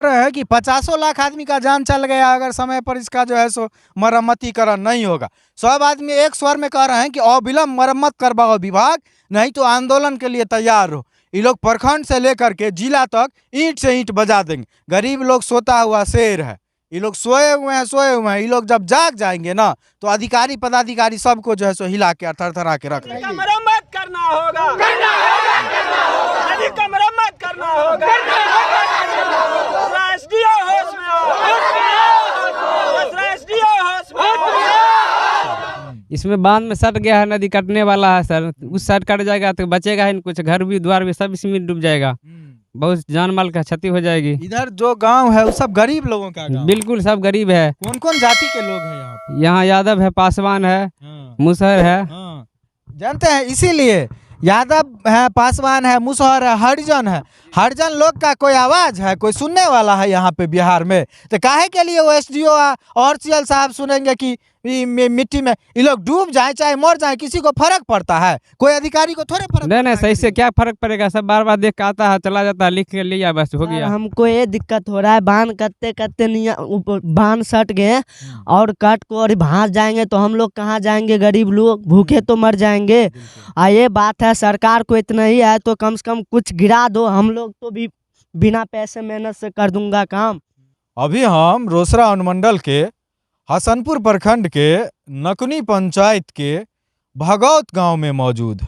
रहे हैं कि 50 लाख आदमी का जान चल गया अगर समय पर इसका जो है सो मरम्मतीकरण नहीं होगा। सब आदमी एक स्वर में कह रहे हैं कि अविलंब मरम्मत करवाओ विभाग, नहीं तो आंदोलन के लिए तैयार हो। ये लोग प्रखंड से लेकर के जिला तक ईंट से ईंट बजा देंगे। गरीब लोग सोता हुआ शेर है, ये लोग सोए हुए हैं। ये लोग जब जाग जाएंगे ना तो अधिकारी पदाधिकारी सबको जो है सो हिला के थरथरा के रख देंगे। मरम्मत करना होगा, नदी का मरम्मत करना होगा। राष्ट्रीय होश में इसमें बांध में सट गया है, नदी कटने वाला है सर। उस साइड कट जाएगा तो बचेगा ही कुछ, घर भी द्वार भी सब इसमें डूब जाएगा, बहुत जान माल का क्षति हो जाएगी। इधर जो गांव है वो सब गरीब लोगों का गांव। बिल्कुल सब गरीब है। कौन कौन जाति के लोग हैं यहाँ पे? यहाँ यादव है, पासवान है, मुसहर है। जानते हैं, इसीलिए यादव है, पासवान है, मुसहर है, हरिजन है। हरिजन लोग का कोई आवाज है, कोई सुनने वाला है यहाँ पे बिहार में? तो काहे के लिए वो एसडीओ और सीएल साहब सुनेंगे कि मिट्टी में ये लोग डूब जाए चाहे मर जाए, किसी को फर्क पड़ता है? कोई अधिकारी को थोड़े फर्क नहीं सही से क्या फर्क पड़ेगा, सब बार बार देख के आता है, चला जाता है, लिख के लिया, बस हो गया। हमको ये दिक्कत हो रहा है, बांध करते करते बांध सट गए और कट को और भांस जाएंगे तो हम लोग कहाँ जाएंगे? गरीब लोग भूखे तो मर जाएंगे। ये बात है, सरकार को इतना ही है तो कम से कम कुछ गिरा दो, हम लोग तो भी बिना पैसे मेहनत से कर दूंगा काम। अभी हम रोसड़ा अनुमंडल के हसनपुर प्रखंड के नकुनी पंचायत के भगौत गांव में मौजूद।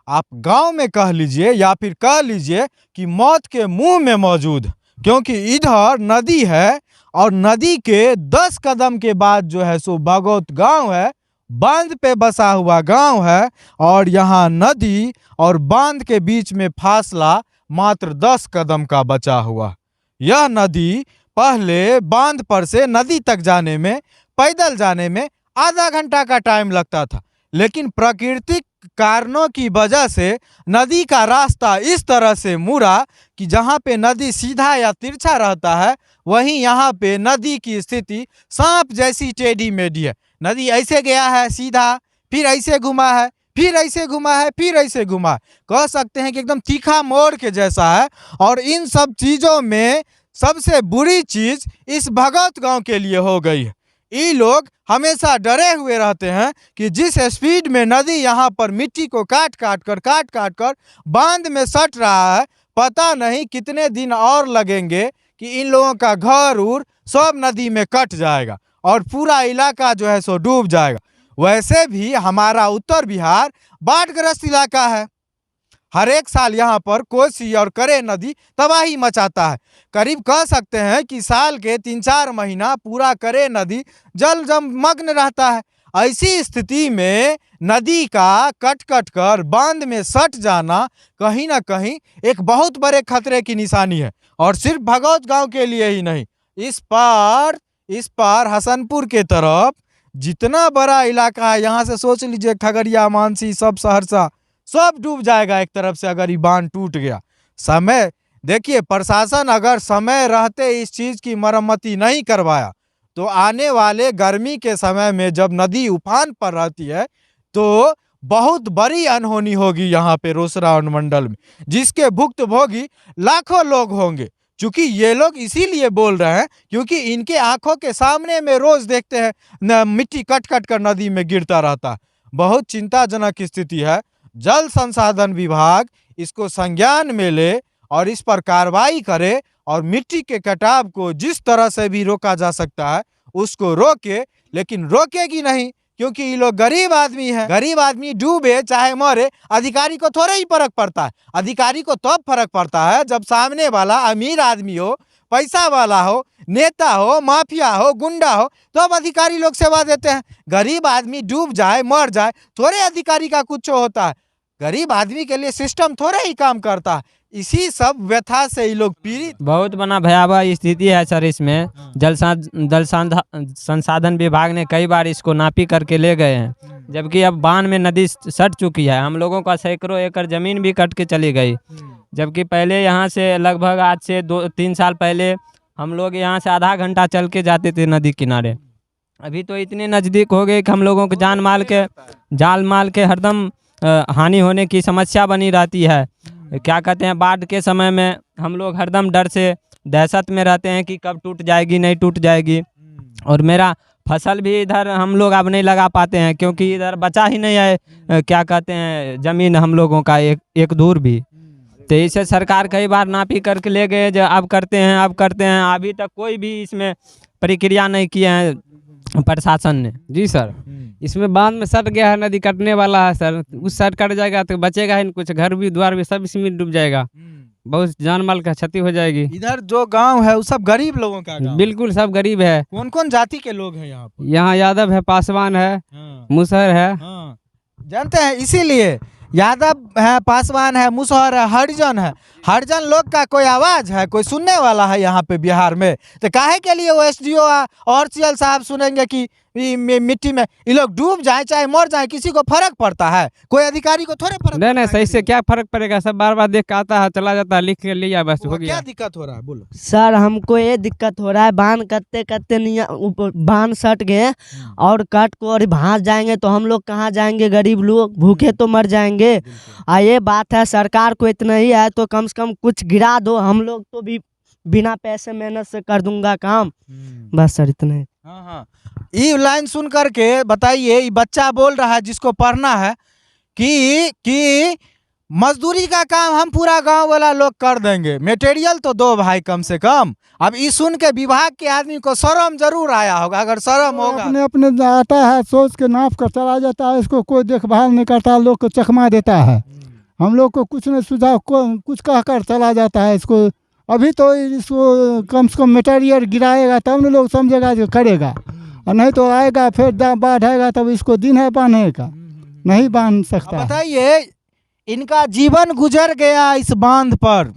आप गांव में कह लीजिए या फिर कह लीजिए कि मौत के मुंह में मौजूद, क्योंकि इधर नदी है और नदी के 10 कदम के बाद जो है सो भगौत गांव है, बांध पे बसा हुआ गांव है। और यहाँ नदी और बांध के बीच में फासला मात्र 10 कदम का बचा हुआ। यह नदी पहले बांध पर से नदी तक जाने में, पैदल जाने में आधा घंटा का टाइम लगता था, लेकिन प्राकृतिक कारणों की वजह से नदी का रास्ता इस तरह से मुड़ा कि जहाँ पे नदी सीधा या तिरछा रहता है, वहीं यहाँ पे नदी की स्थिति सांप जैसी टेढ़ी मेढ़ी है। नदी ऐसे गया है सीधा, फिर ऐसे घुमा है, फिर ऐसे घुमा है, फिर ऐसे घुमा है। कह सकते हैं कि एकदम तीखा मोड़ के जैसा है। और इन सब चीज़ों में सबसे बुरी चीज़ इस भगौत गांव के लिए हो गई है। ये लोग हमेशा डरे हुए रहते हैं कि जिस स्पीड में नदी यहाँ पर मिट्टी को काट काट कर बांध में सट रहा है, पता नहीं कितने दिन और लगेंगे कि इन लोगों का घर उर सब नदी में कट जाएगा और पूरा इलाका जो है सो डूब जाएगा। वैसे भी हमारा उत्तर बिहार बाढ़ग्रस्त इलाका है। हर एक साल यहाँ पर कोसी और करे नदी तबाही मचाता है। करीब कह सकते हैं कि साल के 3-4 महीना पूरा करे नदी जल मग्न रहता है। ऐसी स्थिति में नदी का कट कट कर बांध में सट जाना कहीं ना कहीं एक बहुत बड़े खतरे की निशानी है। और सिर्फ भगौत गांव के लिए ही नहीं, इस पार हसनपुर के तरफ जितना बड़ा इलाका है, यहाँ से सोच लीजिए खगड़िया, मानसी, सब सहरसा सब डूब जाएगा एक तरफ से अगर ये बांध टूट गया। समय देखिए, प्रशासन अगर समय रहते इस चीज़ की मरम्मती नहीं करवाया तो आने वाले गर्मी के समय में जब नदी उफान पर रहती है तो बहुत बड़ी अनहोनी होगी यहाँ पे रोसड़ा अनुमंडल में, जिसके भुक्तभोगी लाखों लोग होंगे। चूंकि ये लोग इसीलिए बोल रहे हैं क्योंकि इनके आंखों के सामने में रोज देखते हैं मिट्टी कट कट कर नदी में गिरता रहता है। बहुत चिंताजनक स्थिति है। जल संसाधन विभाग इसको संज्ञान में ले और इस पर कार्रवाई करे और मिट्टी के कटाव को जिस तरह से भी रोका जा सकता है उसको रोके, लेकिन रोकेगी नहीं क्योंकि ये लोग गरीब आदमी है। गरीब आदमी डूबे चाहे मरे, अधिकारी को थोड़ा ही फर्क पड़ता है। अधिकारी को तब फर्क पड़ता है जब सामने वाला अमीर आदमी हो, पैसा वाला हो, नेता हो, माफिया हो, गुंडा हो, तब अधिकारी लोग सेवा देते हैं। गरीब आदमी डूब जाए मर जाए थोड़े अधिकारी का कुछ होता है। गरीब आदमी के लिए सिस्टम थोड़ा ही काम करता है। इसी सब व्यथा से ये लोग पीड़ित। बहुत बड़ा भयावह स्थिति है सर। इसमें जल संसाधन विभाग ने कई बार इसको नापी करके ले गए हैं, जबकि अब बांध में नदी सट चुकी है। हम लोगों का सैकड़ों एकड़ जमीन भी कट के चली गई, जबकि पहले यहाँ से लगभग आज से 2-3 साल पहले हम लोग यहाँ से आधा घंटा चल के जाते थे नदी किनारे। अभी तो इतने नज़दीक हो गए कि हम लोगों के जान माल के हरदम हानि होने की समस्या बनी रहती है। क्या कहते हैं, बाढ़ के समय में हम लोग हरदम डर से दहशत में रहते हैं कि कब टूट जाएगी नहीं टूट जाएगी। और मेरा फसल भी इधर हम लोग अब नहीं लगा पाते हैं क्योंकि इधर बचा ही नहीं है क्या कहते हैं ज़मीन हम लोगों का एक दूर भी। तो इसे सरकार कई बार नापी करके ले गए जो अब करते हैं अभी तक कोई भी इसमें प्रक्रिया नहीं किए हैं प्रशासन ने। जी सर, इसमें बांध में सट गया है, नदी कटने वाला है सर। उस साइड कट जाएगा तो बचेगा ही नहीं कुछ, घर भी द्वार भी सब इसमें डूब जाएगा, बहुत जान माल का क्षति हो जाएगी। इधर जो गांव है वो सब गरीब लोगों का गांव। बिल्कुल सब गरीब है। कौन कौन जाति के लोग हैं यहाँ पर? यहाँ यादव है, पासवान है, हाँ, मुसहर है। हाँ। जानते हैं इसीलिए यादव है, पासवान है, मुसहर है, हरिजन है। हरिजन लोग का कोई आवाज है, कोई सुनने वाला है यहाँ पे बिहार में? तो काहे के लिए वो एसडीओ और सीएल साहब सुनेंगे कि मिट्टी में ये लोग डूब जाए चाहे मर जाए, किसी को फर्क पड़ता है? कोई अधिकारी को थोड़े फर्क नहीं नहीं, पड़ता है सही से क्या फर्क पड़ेगा, सब बार बार देख के आता है, चला जाता है, लिख के लिया, बस हो गया। क्या दिक्कत हो रहा है बोलो? सर हमको ये दिक्कत हो रहा है, बांध करते करते बांध सट गए और कट को और भांस जाएंगे तो हम लोग कहाँ जाएंगे? गरीब लोग भूखे तो मर जाएंगे। ये बात है, सरकार को इतना ही है तो कम से कम कुछ गिरा दो, हम लोग तो भी बिना पैसे मेहनत से कर दूंगा काम। बस सर इतना ही। हाँ हाँ, ये लाइन सुन करके बताइए, ये बच्चा बोल रहा है जिसको पढ़ना है कि मजदूरी का काम हम पूरा गांव वाला लोग कर देंगे, मटेरियल तो दो भाई कम से कम। अब ये सुन के विभाग के आदमी को शर्म जरूर आया होगा, अगर शर्म होगा। अपने अपने आता है, सोच के नाप कर चला जाता है, इसको कोई देखभाल नहीं करता, लोग को चकमा देता है। हम लोग को कुछ नहीं सुझाव कुछ कहकर चला जाता है। इसको अभी तो इसको कम से कम मटेरियल गिराएगा तब न लोग समझेगा जो करेगा, और नहीं तो आएगा फिर बाढ़ आएगा तब इसको दिन है बांधने का, नहीं बांध सकता। बताइए, इनका जीवन गुजर गया इस बांध पर,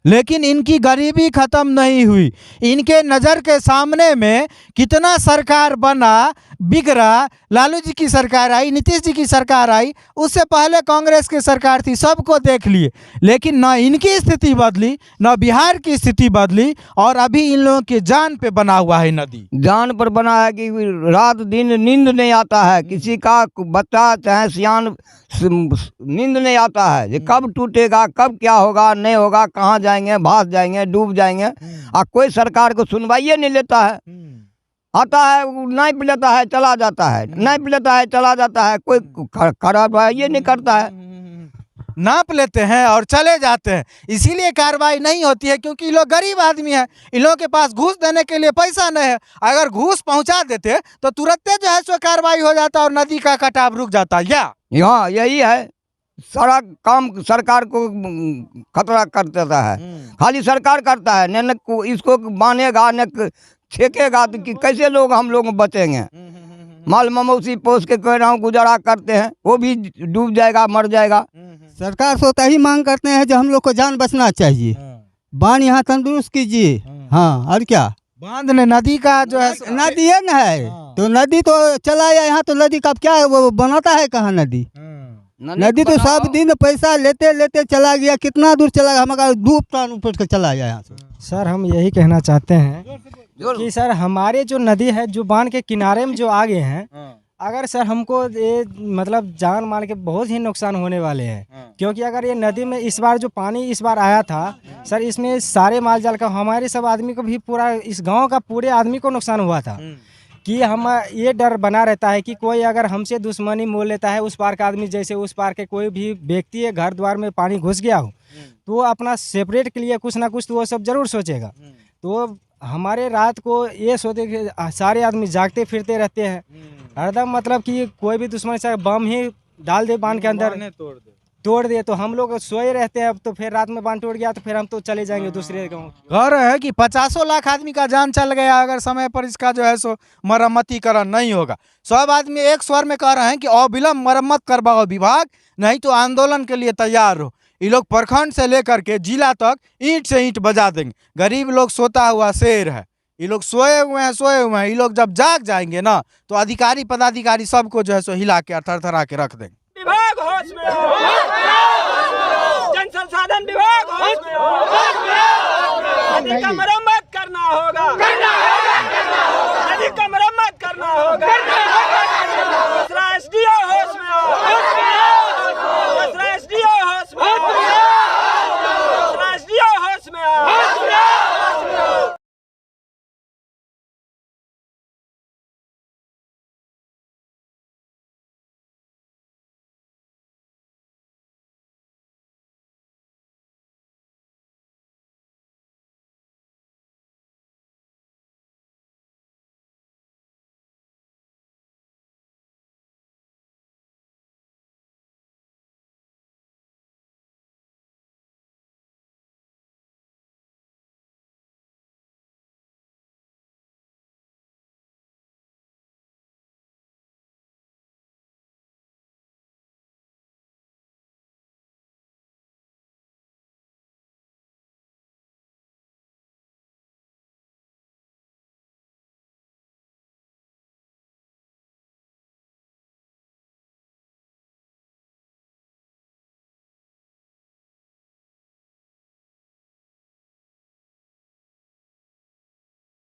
लेकिन इनकी गरीबी खत्म नहीं हुई। इनके नज़र के सामने में कितना सरकार बना बिगड़ा, लालू जी की सरकार आई, नीतीश जी की सरकार आई, उससे पहले कांग्रेस की सरकार थी, सबको देख लिए, लेकिन ना इनकी स्थिति बदली, ना बिहार की स्थिति बदली, और अभी इन लोगों के जान पे बना हुआ है नदी। जान पर बना है कि रात दिन नींद नहीं आता है, किसी का बच्चा चाहे सियान नींद नहीं आता है कि कब टूटेगा, कब क्या होगा, नहीं होगा, कहाँ जाएंगे, भास जाएंगे, डूब जाएंगे। और कोई सरकार को सुनवाई नहीं लेता है। आता है नाप लेता है चला जाता है, नाप लेता है चला जाता है, कोई खराब है ये नहीं करता है। नाप लेते हैं और चले जाते हैं, इसीलिए कार्रवाई नहीं होती है क्योंकि लोग गरीब आदमी हैं, इन लोगों के पास घूस देने के लिए पैसा नहीं है। अगर घूस पहुंचा देते तो तुरंत जो है सो कार्रवाई हो जाता और नदी का कटाव रुक जाता। यहाँ यही है, सारा काम सरकार को खतरा कर देता है, खाली सरकार करता है, न इसको बांधेगा न छेकेगा तो कि कैसे लोग हम लोग बचेंगे। माल ममौसी पोस के कह रहा हूँ गुजारा करते हैं, वो भी डूब जाएगा, मर जाएगा। सरकार से यही मांग करते हैं जो हम लोग को जान बचना चाहिए, बांध यहाँ तंदुरुस्त कीजिए। हाँ और क्या, बांध ने नदी का जो है नदी है न है तो नदी तो चला यहाँ, तो नदी का क्या है, वो बनाता है कहाँ नदी? नदी तो सब दिन पैसा लेते लेते चला गया, कितना दूर चला गया, हमारा धूप प्राण ऊपर के चला गया यहाँ से। सर हम यही कहना चाहते हैं कि सर हमारे जो नदी है जो बांध के किनारे में जो आगे हैं, अगर सर हमको ये मतलब जान माल के बहुत ही नुकसान होने वाले हैं, क्योंकि अगर ये नदी में इस बार जो पानी इस बार आया था सर, इसमें सारे माल जाल का, हमारे सब आदमी को भी, पूरा इस गांव का पूरे आदमी को नुकसान हुआ था। कि हम ये डर बना रहता है कि कोई अगर हमसे दुश्मनी मोल लेता है, उस पार का आदमी, जैसे उस पार के कोई भी व्यक्ति है, घर द्वार में पानी घुस गया हो तो वो अपना सेपरेट के लिए कुछ ना कुछ तो वो सब जरूर सोचेगा। तो हमारे रात को ये सोचते कि सारे आदमी जागते फिरते रहते हैं हरदम, मतलब कि कोई भी दुश्मन से बम ही डाल दे बांध के अंदर, तोड़ दे, तो हम लोग सोए रहते हैं। अब तो फिर रात में बांध टूट गया तो फिर हम तो चले जाएंगे दूसरे गाँव। कह रहे हैं कि 50 लाख आदमी का जान चल गया अगर समय पर इसका जो है सो मरम्मतीकरण नहीं होगा। सब आदमी एक स्वर में कह रहे हैं कि अविलंब मरम्मत करवाओ विभाग, नहीं तो आंदोलन के लिए तैयार हो। ये लोग प्रखंड से लेकर के जिला तक ईंट से ईंट बजा देंगे। गरीब लोग सोता हुआ शेर है, ये लोग सोए हुए हैं। ये लोग जब जाग जाएंगे ना तो अधिकारी पदाधिकारी सबको जो है सो हिला के थरथरा के रख देंगे। विभाग होश में हो, जन संसाधन विभाग होश में हो, नदी का मरम्मत करना होगा।